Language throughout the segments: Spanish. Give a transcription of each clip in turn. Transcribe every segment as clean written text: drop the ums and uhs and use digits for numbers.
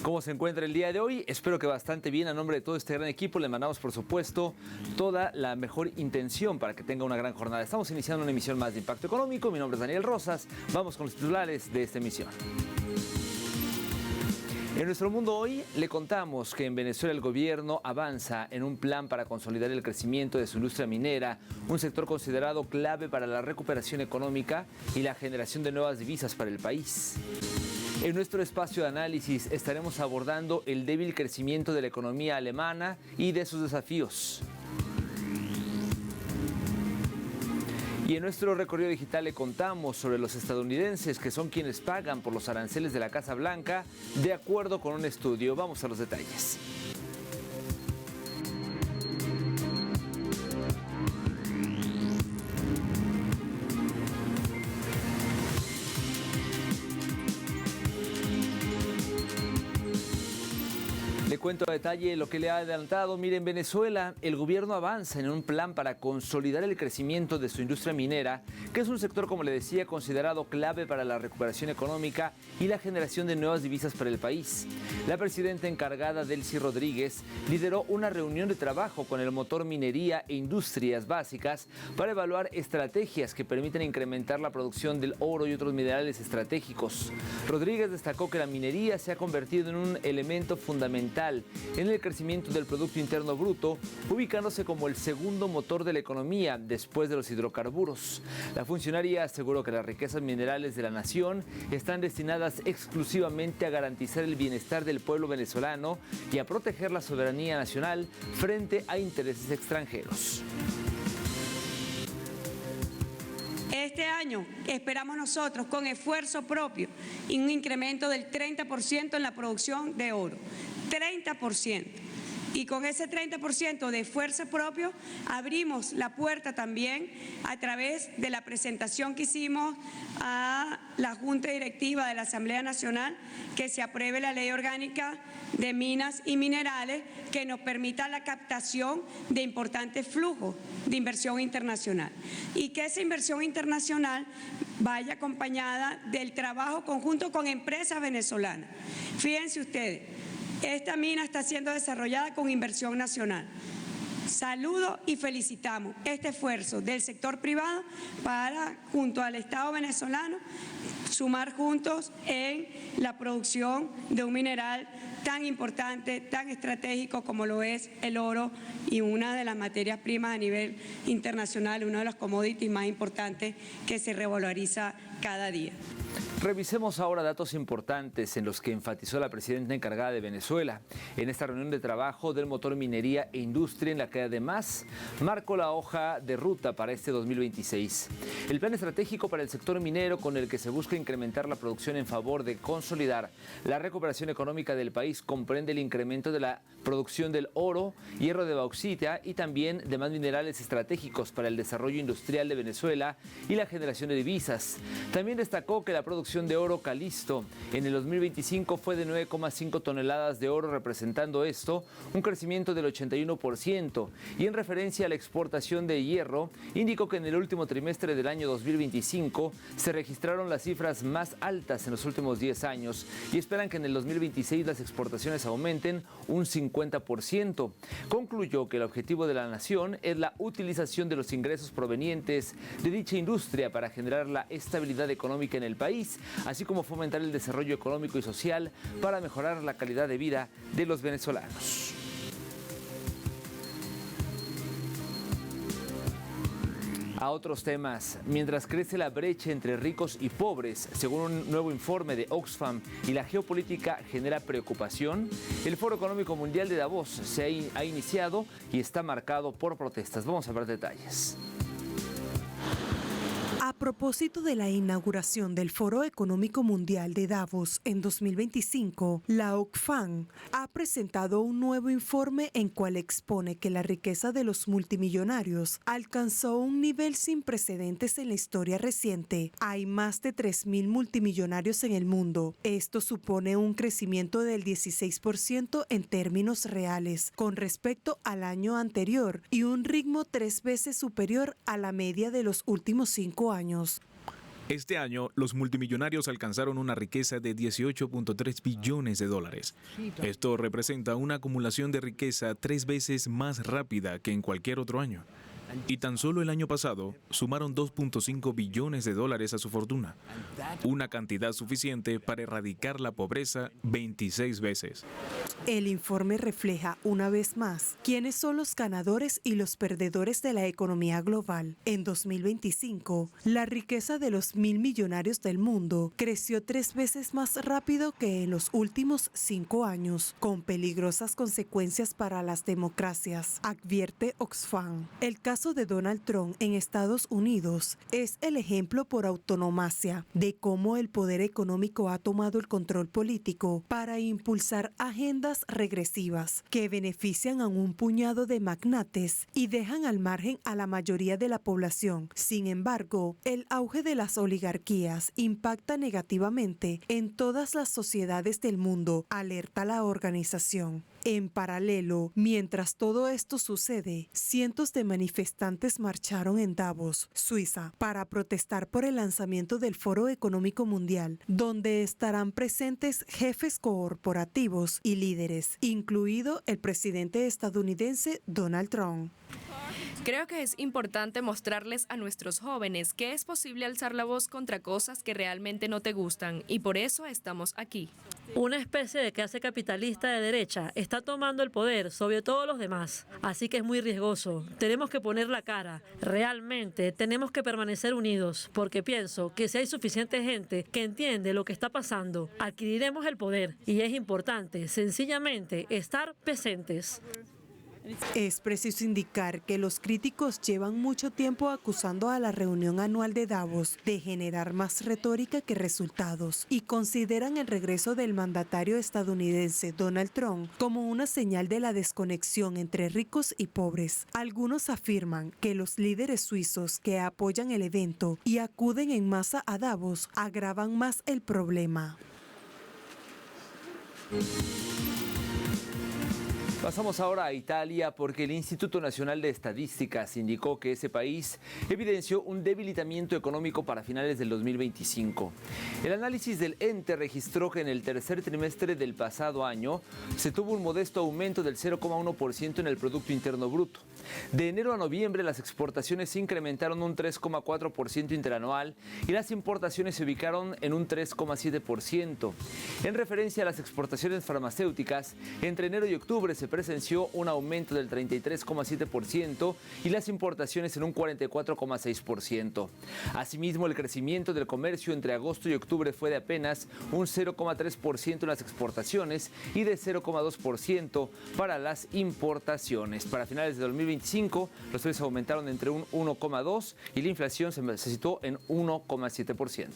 ¿Cómo se encuentra el día de hoy? Espero que bastante bien. A nombre de todo este gran equipo le mandamos, por supuesto, toda la mejor intención para que tenga una gran jornada. Estamos iniciando una emisión más de Impacto Económico. Mi nombre es Daniel Rosas. Vamos con los titulares de esta emisión. En nuestro mundo hoy le contamos que en Venezuela el gobierno avanza en un plan para consolidar el crecimiento de su industria minera, un sector considerado clave para la recuperación económica y la generación de nuevas divisas para el país. En nuestro espacio de análisis estaremos abordando el débil crecimiento de la economía alemana y de sus desafíos. Y en nuestro recorrido digital le contamos sobre los estadounidenses que son quienes pagan por los aranceles de la Casa Blanca, de acuerdo con un estudio. Vamos a los detalles. Le cuento a detalle lo que le ha adelantado. Mire, en Venezuela el gobierno avanza en un plan para consolidar el crecimiento de su industria minera, que es un sector, como le decía, considerado clave para la recuperación económica y la generación de nuevas divisas para el país. La presidenta encargada, Delcy Rodríguez, lideró una reunión de trabajo con el motor Minería e Industrias Básicas para evaluar estrategias que permiten incrementar la producción del oro y otros minerales estratégicos. Rodríguez destacó que la minería se ha convertido en un elemento fundamental en el crecimiento del Producto Interno Bruto, ubicándose como el segundo motor de la economía después de los hidrocarburos. La funcionaria aseguró que las riquezas minerales de la nación están destinadas exclusivamente a garantizar el bienestar del pueblo venezolano y a proteger la soberanía nacional frente a intereses extranjeros. Este año esperamos nosotros, con esfuerzo propio, y un incremento del 30% en la producción de oro. 30%. Y con ese 30% de esfuerzo propio abrimos la puerta también a través de la presentación que hicimos a la Junta Directiva de la Asamblea Nacional, que se apruebe la Ley Orgánica de Minas y Minerales, que nos permita la captación de importantes flujos de inversión internacional y que esa inversión internacional vaya acompañada del trabajo conjunto con empresas venezolanas. Fíjense ustedes, esta mina está siendo desarrollada con inversión nacional. Saludo y felicitamos este esfuerzo del sector privado para, junto al Estado venezolano, sumar juntos en la producción de un mineral tan importante, tan estratégico como lo es el oro y una de las materias primas a nivel internacional, uno de los commodities más importantes que se revaloriza cada día. Revisemos ahora datos importantes en los que enfatizó la presidenta encargada de Venezuela en esta reunión de trabajo del motor Minería e Industria, en la que además marcó la hoja de ruta para este 2026. El plan estratégico para el sector minero, con el que se busca incrementar la producción en favor de consolidar la recuperación económica del país, comprende el incremento de la producción del oro, hierro de bauxita y también demás minerales estratégicos para el desarrollo industrial de Venezuela y la generación de divisas. También destacó que la producción de oro Calisto en el 2025 fue de 9,5 toneladas de oro, representando esto un crecimiento del 81%. Y en referencia a la exportación de hierro, indicó que en el último trimestre del año 2025 se registraron las cifras más altas en los últimos 10 años y esperan que en el 2026 las exportaciones aumenten un 50%. Concluyó que el objetivo de la nación es la utilización de los ingresos provenientes de dicha industria para generar la estabilidad económica en el país, así como fomentar el desarrollo económico y social para mejorar la calidad de vida de los venezolanos. A otros temas, mientras crece la brecha entre ricos y pobres, según un nuevo informe de Oxfam, y la geopolítica genera preocupación, el Foro Económico Mundial de Davos se ha iniciado y está marcado por protestas. Vamos a ver detalles. A propósito de la inauguración del Foro Económico Mundial de Davos en 2025, la Oxfam ha presentado un nuevo informe en cual expone que la riqueza de los multimillonarios alcanzó un nivel sin precedentes en la historia reciente. Hay más de 3.000 multimillonarios en el mundo. Esto supone un crecimiento del 16% en términos reales con respecto al año anterior y un ritmo 3 veces superior a la media de los últimos 5 años. Este año, los multimillonarios alcanzaron una riqueza de 18.3 billones de dólares. Esto representa una acumulación de riqueza 3 veces más rápida que en cualquier otro año. Y tan solo el año pasado sumaron 2.5 billones de dólares a su fortuna, una cantidad suficiente para erradicar la pobreza 26 veces. El informe refleja una vez más quiénes son los ganadores y los perdedores de la economía global. En 2025, la riqueza de los 1.000 millonarios del mundo creció 3 veces más rápido que en los últimos 5 años, con peligrosas consecuencias para las democracias, advierte Oxfam. El caso de Donald Trump en Estados Unidos es el ejemplo por antonomasia de cómo el poder económico ha tomado el control político para impulsar agendas regresivas que benefician a un puñado de magnates y dejan al margen a la mayoría de la población. Sin embargo, el auge de las oligarquías impacta negativamente en todas las sociedades del mundo, alerta la organización. En paralelo, mientras todo esto sucede, cientos de manifestantes marcharon en Davos, Suiza, para protestar por el lanzamiento del Foro Económico Mundial, donde estarán presentes jefes corporativos y líderes, incluido el presidente estadounidense Donald Trump. Creo que es importante mostrarles a nuestros jóvenes que es posible alzar la voz contra cosas que realmente no te gustan, y por eso estamos aquí. Una especie de clase capitalista de derecha está tomando el poder sobre todos los demás, así que es muy riesgoso. Tenemos que poner la cara. Realmente tenemos que permanecer unidos, porque pienso que si hay suficiente gente que entiende lo que está pasando, adquiriremos el poder, y es importante sencillamente estar presentes. Es preciso indicar que los críticos llevan mucho tiempo acusando a la reunión anual de Davos de generar más retórica que resultados y consideran el regreso del mandatario estadounidense Donald Trump como una señal de la desconexión entre ricos y pobres. Algunos afirman que los líderes suizos que apoyan el evento y acuden en masa a Davos agravan más el problema. Pasamos ahora a Italia porque el Instituto Nacional de Estadísticas indicó que ese país evidenció un debilitamiento económico para finales del 2025. El análisis del ente registró que en el tercer trimestre del pasado año se tuvo un modesto aumento del 0,1% en el Producto Interno Bruto. De enero a noviembre las exportaciones se incrementaron un 3,4% interanual y las importaciones se ubicaron en un 3,7%. En referencia a las exportaciones farmacéuticas, entre enero y octubre se presenció un aumento del 33,7% y las importaciones en un 44,6%. Asimismo, el crecimiento del comercio entre agosto y octubre fue de apenas un 0,3% en las exportaciones y de 0,2% para las importaciones. Para finales de 2025, los precios aumentaron entre un 1,2% y la inflación se situó en 1,7%.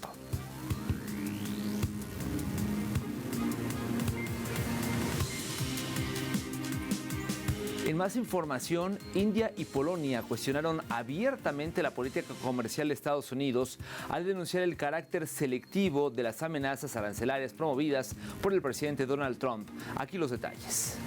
En más información, India y Polonia cuestionaron abiertamente la política comercial de Estados Unidos al denunciar el carácter selectivo de las amenazas arancelarias promovidas por el presidente Donald Trump. Aquí los detalles.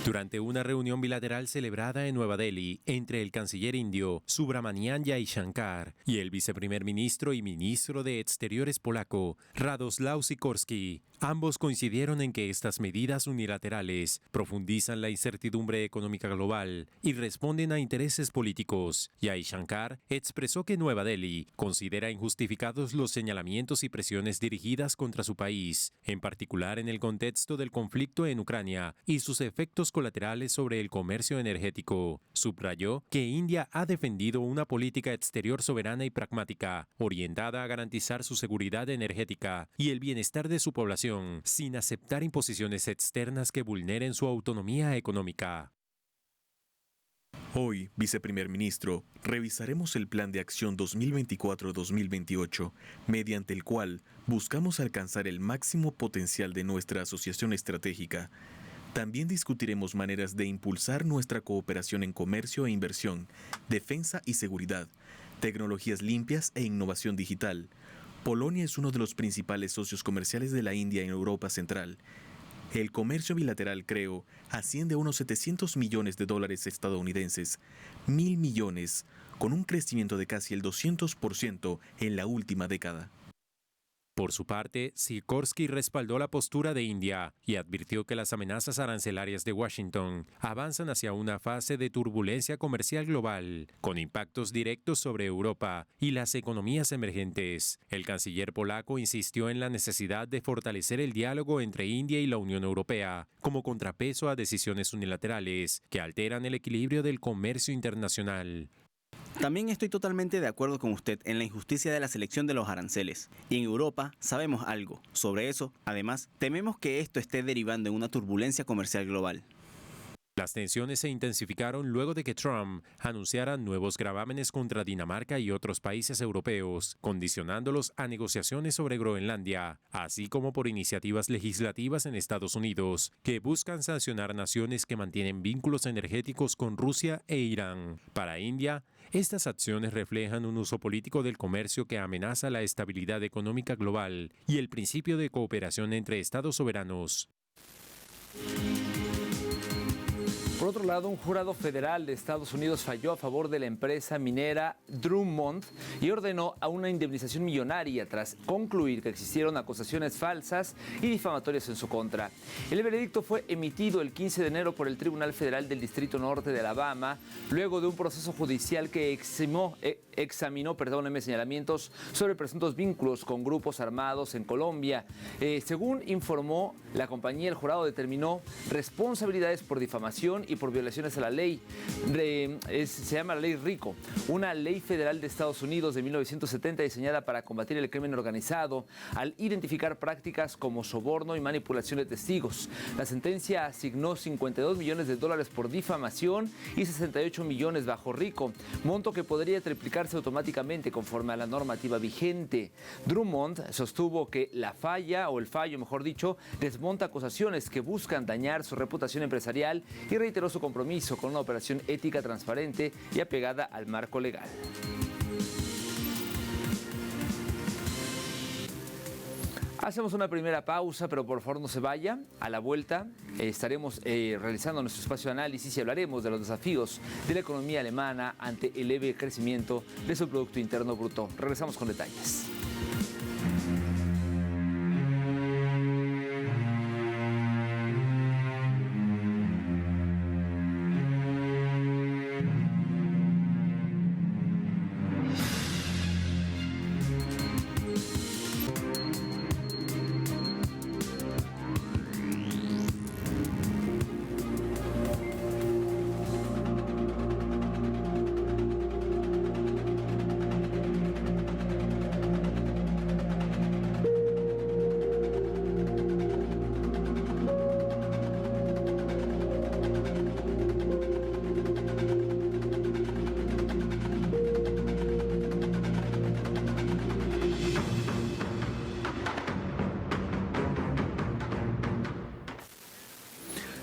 Durante una reunión bilateral celebrada en Nueva Delhi entre el canciller indio Subramanian Jaishankar y el viceprimer ministro y ministro de Exteriores polaco Radosław Sikorski, ambos coincidieron en que estas medidas unilaterales profundizan la incertidumbre económica global y responden a intereses políticos. Jaishankar expresó que Nueva Delhi considera injustificados los señalamientos y presiones dirigidas contra su país, en particular en el contexto del conflicto en Ucrania y sus efectos colaterales sobre el comercio energético. Subrayó que India ha defendido una política exterior soberana y pragmática, orientada a garantizar su seguridad energética y el bienestar de su población, sin aceptar imposiciones externas que vulneren su autonomía económica. Hoy, viceprimer ministro, revisaremos el Plan de Acción 2024-2028, mediante el cual buscamos alcanzar el máximo potencial de nuestra asociación estratégica. También discutiremos maneras de impulsar nuestra cooperación en comercio e inversión, defensa y seguridad, tecnologías limpias e innovación digital. Polonia es uno de los principales socios comerciales de la India en Europa Central. El comercio bilateral, asciende a unos $700 millones estadounidenses, 1.000 millones, con un crecimiento de casi el 200% en la última década. Por su parte, Sikorsky respaldó la postura de India y advirtió que las amenazas arancelarias de Washington avanzan hacia una fase de turbulencia comercial global, con impactos directos sobre Europa y las economías emergentes. El canciller polaco insistió en la necesidad de fortalecer el diálogo entre India y la Unión Europea como contrapeso a decisiones unilaterales que alteran el equilibrio del comercio internacional. También estoy totalmente de acuerdo con usted en la injusticia de la selección de los aranceles. Y en Europa sabemos algo sobre eso. Además, tememos que esto esté derivando en una turbulencia comercial global. Las tensiones se intensificaron luego de que Trump anunciara nuevos gravámenes contra Dinamarca y otros países europeos, condicionándolos a negociaciones sobre Groenlandia, así como por iniciativas legislativas en Estados Unidos, que buscan sancionar naciones que mantienen vínculos energéticos con Rusia e Irán. Para India, estas acciones reflejan un uso político del comercio que amenaza la estabilidad económica global y el principio de cooperación entre estados soberanos. Por otro lado, un jurado federal de Estados Unidos falló a favor de la empresa minera Drummond y ordenó a una indemnización millonaria tras concluir que existieron acusaciones falsas y difamatorias en su contra. El veredicto fue emitido el 15 de enero por el Tribunal Federal del Distrito Norte de Alabama, luego de un proceso judicial que examinó señalamientos sobre presuntos vínculos con grupos armados en Colombia. Según informó la compañía, el jurado determinó responsabilidades por difamación y por violaciones a la ley. Se llama la Ley RICO, una ley federal de Estados Unidos de 1970 diseñada para combatir el crimen organizado al identificar prácticas como soborno y manipulación de testigos. La sentencia asignó $52 millones por difamación y 68 millones bajo RICO, monto que podría triplicarse automáticamente conforme a la normativa vigente. Drummond sostuvo que el fallo, desmonta acusaciones que buscan dañar su reputación empresarial y reiteró su compromiso con una operación ética, transparente y apegada al marco legal. Hacemos una primera pausa, pero por favor no se vaya. A la vuelta estaremos realizando nuestro espacio de análisis y hablaremos de los desafíos de la economía alemana ante el leve crecimiento de su Producto Interno Bruto. Regresamos con detalles.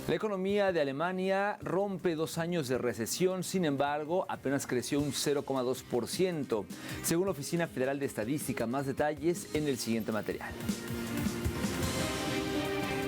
La economía de Alemania rompe 2 años de recesión, sin embargo, apenas creció un 0,2%, según la Oficina Federal de Estadística. Más detalles en el siguiente material.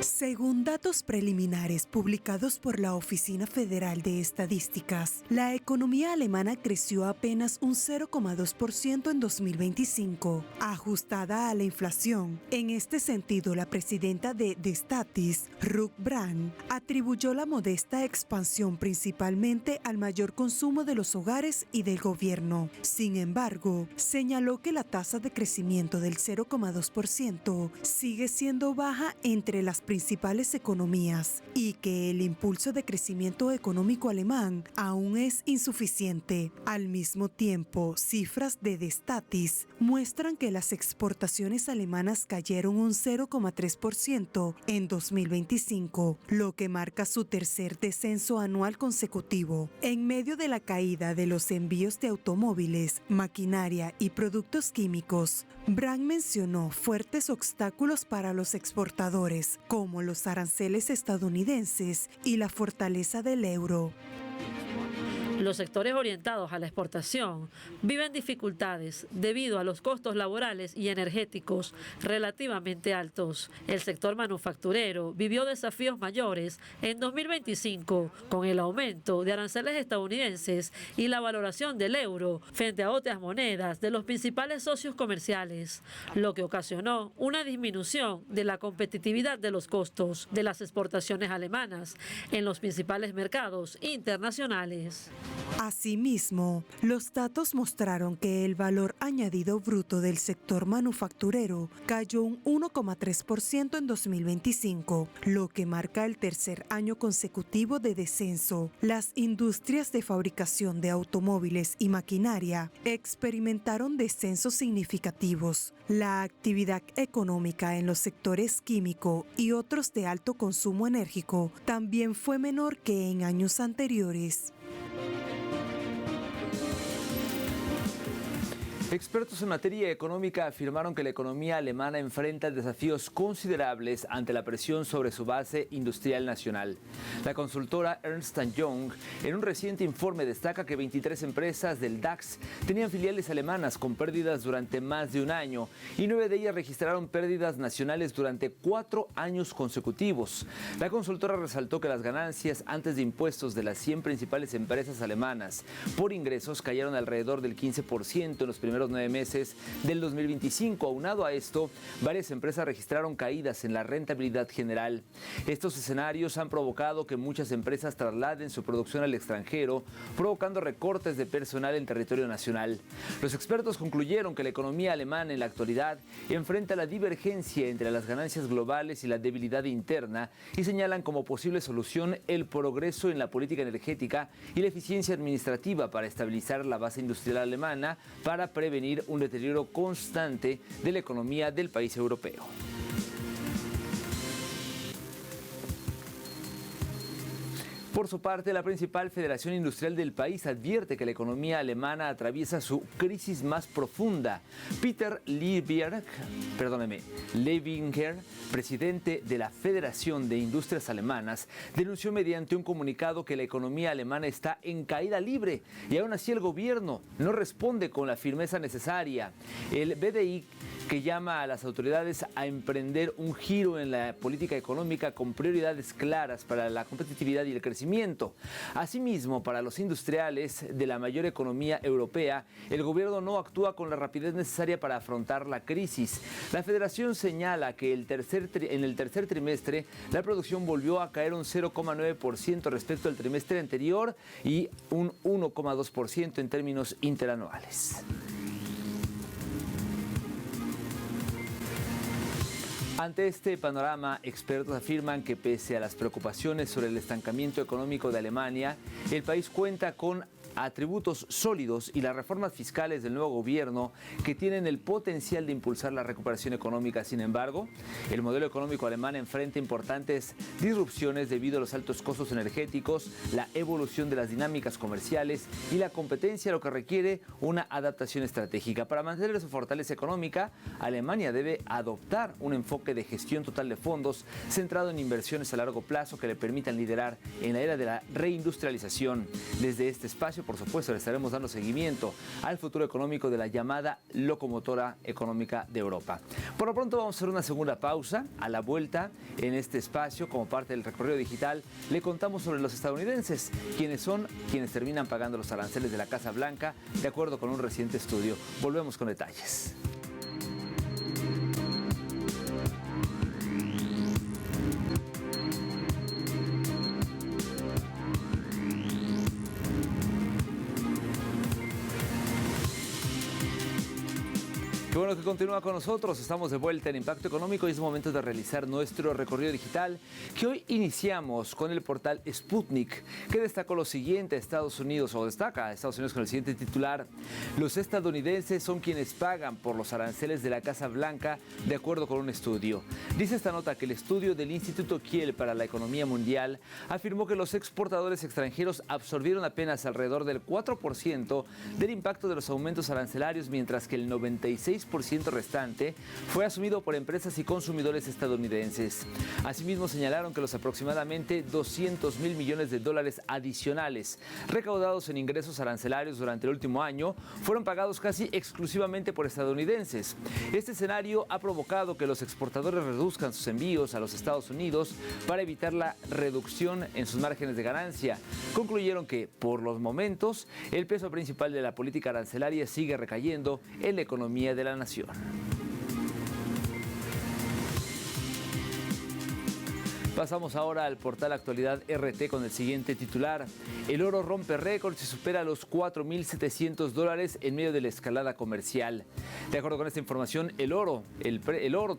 Según datos preliminares publicados por la Oficina Federal de Estadísticas, la economía alemana creció apenas un 0,2% en 2025, ajustada a la inflación. En este sentido, la presidenta de Destatis, Ruth Brand, atribuyó la modesta expansión principalmente al mayor consumo de los hogares y del gobierno. Sin embargo, señaló que la tasa de crecimiento del 0,2% sigue siendo baja entre las principales economías y que el impulso de crecimiento económico alemán aún es insuficiente. Al mismo tiempo, cifras de Destatis muestran que las exportaciones alemanas cayeron un 0,3% en 2025, lo que marca su tercer descenso anual consecutivo. En medio de la caída de los envíos de automóviles, maquinaria y productos químicos, Brand mencionó fuertes obstáculos para los exportadores, como los aranceles estadounidenses y la fortaleza del euro. Los sectores orientados a la exportación viven dificultades debido a los costos laborales y energéticos relativamente altos. El sector manufacturero vivió desafíos mayores en 2025 con el aumento de aranceles estadounidenses y la valoración del euro frente a otras monedas de los principales socios comerciales, lo que ocasionó una disminución de la competitividad de los costos de las exportaciones alemanas en los principales mercados internacionales. Asimismo, los datos mostraron que el valor añadido bruto del sector manufacturero cayó un 1,3% en 2025, lo que marca el tercer año consecutivo de descenso. Las industrias de fabricación de automóviles y maquinaria experimentaron descensos significativos. La actividad económica en los sectores químico y otros de alto consumo enérgico también fue menor que en años anteriores. Expertos en materia económica afirmaron que la economía alemana enfrenta desafíos considerables ante la presión sobre su base industrial nacional. La consultora Ernst & Young en un reciente informe destaca que 23 empresas del DAX tenían filiales alemanas con pérdidas durante más de un año y 9 de ellas registraron pérdidas nacionales durante 4 años consecutivos. La consultora resaltó que las ganancias antes de impuestos de las 100 principales empresas alemanas por ingresos cayeron alrededor del 15% en los primeros 9 meses del 2025. Aunado a esto, varias empresas registraron caídas en la rentabilidad general. Estos escenarios han provocado que muchas empresas trasladen su producción al extranjero, provocando recortes de personal en territorio nacional. Los expertos concluyeron que la economía alemana en la actualidad enfrenta la divergencia entre las ganancias globales y la debilidad interna y señalan como posible solución el progreso en la política energética y la eficiencia administrativa para estabilizar la base industrial alemana para prevenir un deterioro constante de la economía del país europeo. Por su parte, la principal federación industrial del país advierte que la economía alemana atraviesa su crisis más profunda. Peter Levinger, presidente de la Federación de Industrias Alemanas, denunció mediante un comunicado que la economía alemana está en caída libre y aún así el gobierno no responde con la firmeza necesaria. El BDI, que llama a las autoridades a emprender un giro en la política económica con prioridades claras para la competitividad y el crecimiento. Asimismo, para los industriales de la mayor economía europea, el gobierno no actúa con la rapidez necesaria para afrontar la crisis. La federación señala que en el tercer trimestre la producción volvió a caer un 0,9% respecto al trimestre anterior y un 1,2% en términos interanuales. Ante este panorama, expertos afirman que pese a las preocupaciones sobre el estancamiento económico de Alemania, el país cuenta con atributos sólidos y las reformas fiscales del nuevo gobierno que tienen el potencial de impulsar la recuperación económica. Sin embargo, el modelo económico alemán enfrenta importantes disrupciones debido a los altos costos energéticos, la evolución de las dinámicas comerciales y la competencia, lo que requiere una adaptación estratégica. Para mantener su fortaleza económica, Alemania debe adoptar un enfoque de gestión total de fondos centrado en inversiones a largo plazo que le permitan liderar en la era de la reindustrialización. Desde este espacio, por supuesto, le estaremos dando seguimiento al futuro económico de la llamada locomotora económica de Europa. Por lo pronto vamos a hacer una segunda pausa. A la vuelta en este espacio, como parte del recorrido digital, le contamos sobre los estadounidenses, quienes terminan pagando los aranceles de la Casa Blanca, de acuerdo con un reciente estudio. Volvemos con detalles. Qué bueno que continúa con nosotros. Estamos de vuelta en Impacto Económico y es momento de realizar nuestro recorrido digital, que hoy iniciamos con el portal Sputnik, que destacó lo siguiente: destaca a Estados Unidos con el siguiente titular: los estadounidenses son quienes pagan por los aranceles de la Casa Blanca, de acuerdo con un estudio. Dice esta nota que el estudio del Instituto Kiel para la Economía Mundial afirmó que los exportadores extranjeros absorbieron apenas alrededor del 4% del impacto de los aumentos arancelarios, mientras que el 96% 6% restante fue asumido por empresas y consumidores estadounidenses. Asimismo, señalaron que los aproximadamente 200 mil millones de dólares adicionales recaudados en ingresos arancelarios durante el último año fueron pagados casi exclusivamente por estadounidenses. Este escenario ha provocado que los exportadores reduzcan sus envíos a los Estados Unidos para evitar la reducción en sus márgenes de ganancia. Concluyeron que, por los momentos, el peso principal de la política arancelaria sigue recayendo en la economía de la nación. Pasamos ahora al portal Actualidad RT con el siguiente titular. El oro rompe récords y supera los $4,700 en medio de la escalada comercial. De acuerdo con esta información, el oro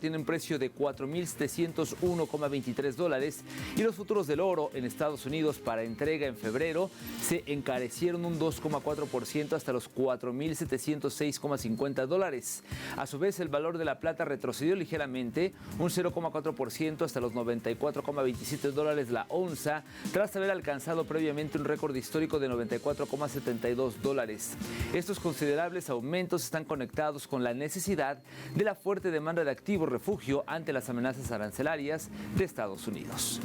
tiene un precio de $4,701,23 y los futuros del oro en Estados Unidos para entrega en febrero se encarecieron un 2,4% hasta los $4,706,50. A su vez, el valor de la plata retrocedió ligeramente un 0,4% hasta los $94,27 la onza, tras haber alcanzado previamente un récord histórico de $94,72. Estos considerables aumentos están conectados con la necesidad de la fuerte demanda de activos refugio ante las amenazas arancelarias de Estados Unidos.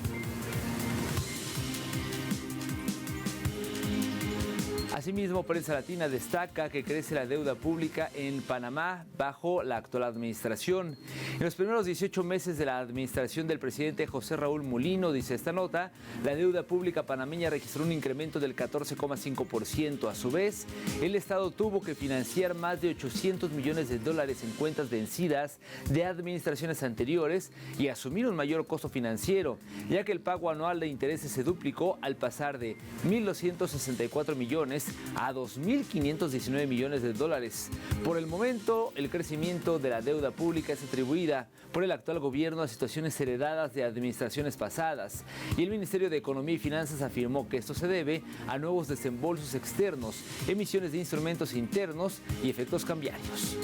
Asimismo, Prensa Latina destaca que crece la deuda pública en Panamá bajo la actual administración. En los primeros 18 meses de la administración del presidente José Raúl Mulino, dice esta nota, la deuda pública panameña registró un incremento del 14,5%. A su vez, el Estado tuvo que financiar más de $800 millones en cuentas vencidas de administraciones anteriores y asumir un mayor costo financiero, ya que el pago anual de intereses se duplicó al pasar de 1.264 millones a 2.519 millones de dólares. Por el momento, el crecimiento de la deuda pública es atribuida por el actual gobierno a situaciones heredadas de administraciones pasadas, y el Ministerio de Economía y Finanzas afirmó que esto se debe a nuevos desembolsos externos, emisiones de instrumentos internos y efectos cambiarios.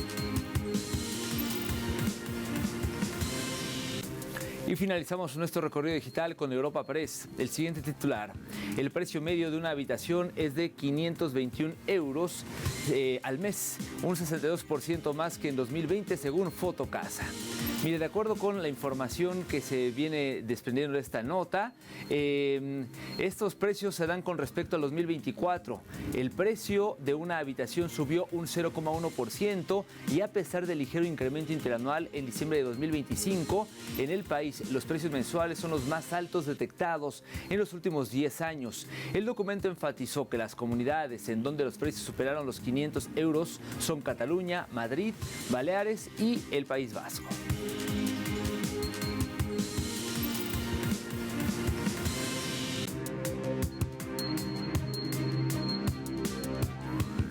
Y finalizamos nuestro recorrido digital con Europa Press. El siguiente titular. El precio medio de una habitación es de 521 euros al mes, un 62% más que en 2020 según Fotocasa. Mire, de acuerdo con la información que se viene desprendiendo de esta nota, estos precios se dan con respecto al 2024. El precio de una habitación subió un 0,1% y a pesar del ligero incremento interanual en diciembre de 2025, en el país los precios mensuales son los más altos detectados en los últimos 10 años. El documento enfatizó que las comunidades en donde los precios superaron los 500 euros son Cataluña, Madrid, Baleares y el País Vasco.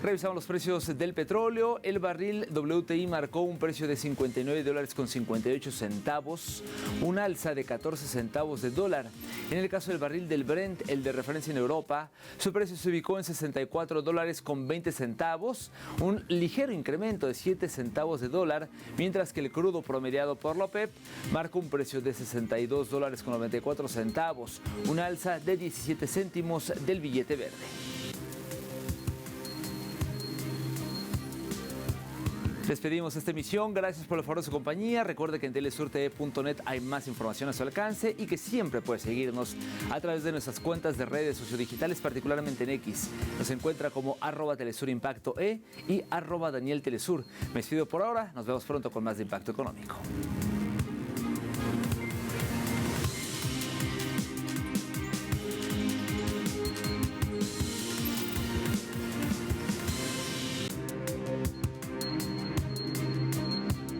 Revisamos los precios del petróleo. El barril WTI marcó un precio de $59.58, un alza de 14 centavos de dólar. En el caso del barril del Brent, el de referencia en Europa, su precio se ubicó en $64.20, un ligero incremento de 7 centavos de dólar, mientras que el crudo promediado por la OPEP marcó un precio de $62.94, un alza de 17 céntimos del billete verde. Despedimos esta emisión, gracias por el favor de su compañía. Recuerde que en telesurtv.net hay más información a su alcance y que siempre puede seguirnos a través de nuestras cuentas de redes sociodigitales, particularmente en X. Nos encuentra como @TelesurImpactoE y @DanielTelesur. Me despido por ahora, nos vemos pronto con más de Impacto Económico.